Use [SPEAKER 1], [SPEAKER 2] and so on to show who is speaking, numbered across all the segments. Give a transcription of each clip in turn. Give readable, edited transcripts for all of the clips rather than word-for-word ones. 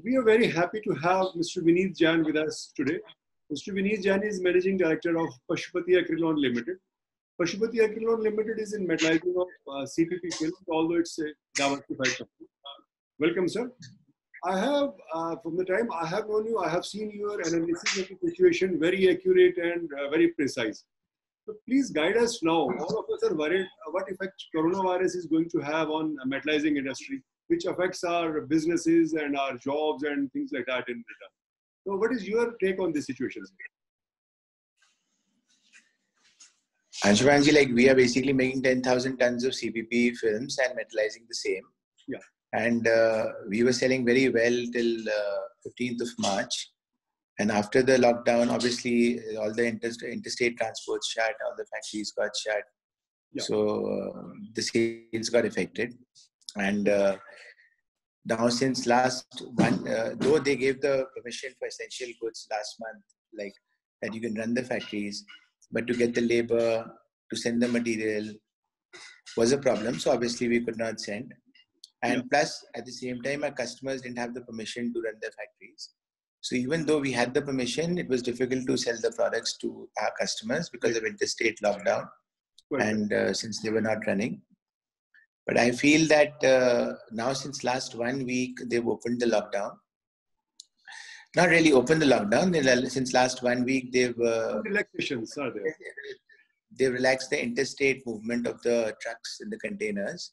[SPEAKER 1] We are very happy to have Mr. Vineet Jain with us today. Mr. Vineet Jain is Managing Director of Pashupati Acrylon Limited. Pashupati Acrylon Limited is in metallizing of CPP films, although it's a diversified company. Welcome, sir. I have, from the time I have known you, I have seen your analysis of the situation very accurate and very precise. So please guide us now. All of us are worried what effect coronavirus is going to have on metallizing industry, which affects our businesses and our jobs and things like that in return. So what is your take on this situation?
[SPEAKER 2] Anshumanji, like we are basically making 10,000 tons of CPP films and metallizing the same.
[SPEAKER 1] Yeah.
[SPEAKER 2] And we were selling very well till 15th of March. And after the lockdown, obviously, all the interstate transports shut, all the factories got shut. Yeah. So the sales got affected. And now since last one, though they gave the permission for essential goods last month, like that you can run the factories, but to get the labor, to send the material was a problem. So obviously we could not send. And plus, at the same time, our customers didn't have the permission to run their factories. So even though we had the permission, it was difficult to sell the products to our customers because of interstate lockdown and since they were not running. But I feel that now since last 1 week, they've opened the lockdown. Not really opened the lockdown. Since last 1 week, they've...
[SPEAKER 1] relaxations are there.
[SPEAKER 2] They've relaxed the interstate movement of the trucks and the containers.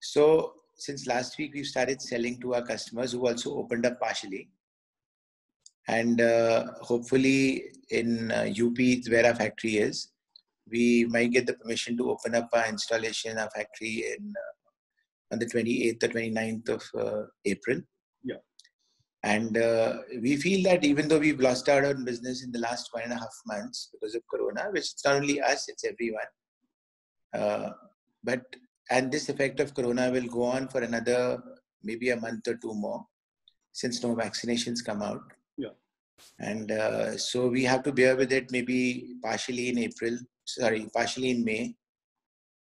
[SPEAKER 2] So since last week, we've started selling to our customers who also opened up partially. And hopefully in UP, where our factory is, we might get the permission to open up our installation, our factory on the 28th or 29th of April.
[SPEAKER 1] Yeah.
[SPEAKER 2] And we feel that even though we've lost out on business in the last 1.5 months because of Corona, which it's not only us, it's everyone. And this effect of Corona will go on for another, maybe a month or two more, since no vaccinations come out.
[SPEAKER 1] Yeah.
[SPEAKER 2] And so we have to bear with it maybe partially in May,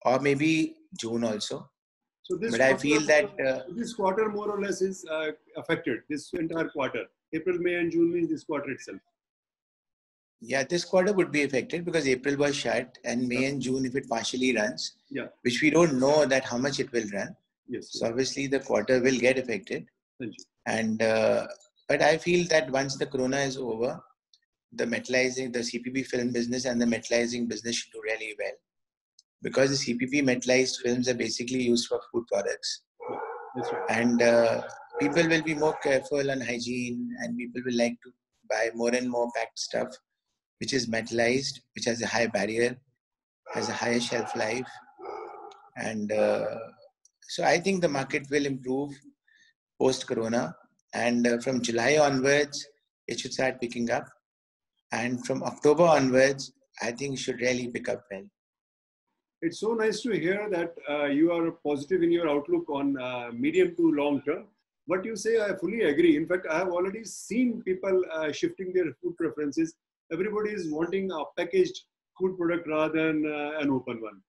[SPEAKER 2] or maybe June also.
[SPEAKER 1] So this
[SPEAKER 2] but I feel that
[SPEAKER 1] this quarter more or less is affected, this entire quarter. April, May and June means this quarter itself.
[SPEAKER 2] Yeah, this quarter would be affected because April was shut, and May and June, if it partially runs, which we don't know that how much it will run.
[SPEAKER 1] Yes.
[SPEAKER 2] So obviously the quarter will get affected.
[SPEAKER 1] Thank you.
[SPEAKER 2] And but I feel that once the Corona is over, the metallizing, the CPP film business and the metallizing business should do really well. Because the CPP metallized films are basically used for food products.
[SPEAKER 1] That's right.
[SPEAKER 2] And people will be more careful on hygiene, and people will like to buy more and more packed stuff, which is metallized, which has a high barrier, has a higher shelf life. And so I think the market will improve post-Corona. And from July onwards, it should start picking up. And from October onwards, I think it should really pick up well.
[SPEAKER 1] It's so nice to hear that you are positive in your outlook on medium to long term. What you say, I fully agree. In fact, I have already seen people shifting their food preferences. Everybody is wanting a packaged food product rather than an open one.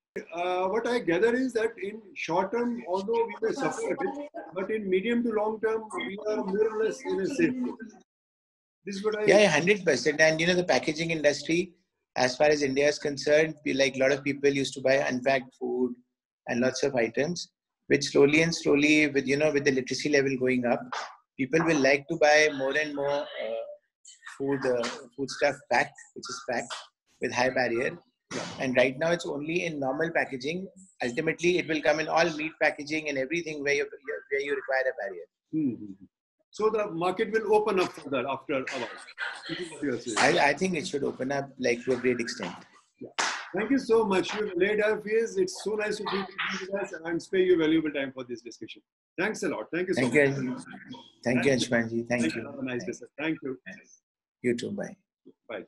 [SPEAKER 1] What I gather is that in short term, although we may suffer a bit, but in medium to long term, we are more or less in a safe place. This is what I...
[SPEAKER 2] Yeah, 100%. And you know, the packaging industry, as far as India is concerned, like a lot of people used to buy unpacked food and lots of items, which slowly and slowly, with with the literacy level going up, people will like to buy more and more food stuff packed, which is packed with high barrier. And right now it's only in normal packaging. Ultimately, it will come in all meat packaging and everything where you require a barrier.
[SPEAKER 1] Mm-hmm. So the market will open up for that after a while.
[SPEAKER 2] I think it should open up like to a great extent.
[SPEAKER 1] Yeah. Thank you so much. You've laid out fears. It's so nice to be with us and spare your valuable time for this discussion. Thanks a lot. Thank you so much.
[SPEAKER 2] Thank you, Anshumanji. Thank you.
[SPEAKER 1] Have a nice day, sir. Thank you.
[SPEAKER 2] You too. Bye.
[SPEAKER 1] Bye.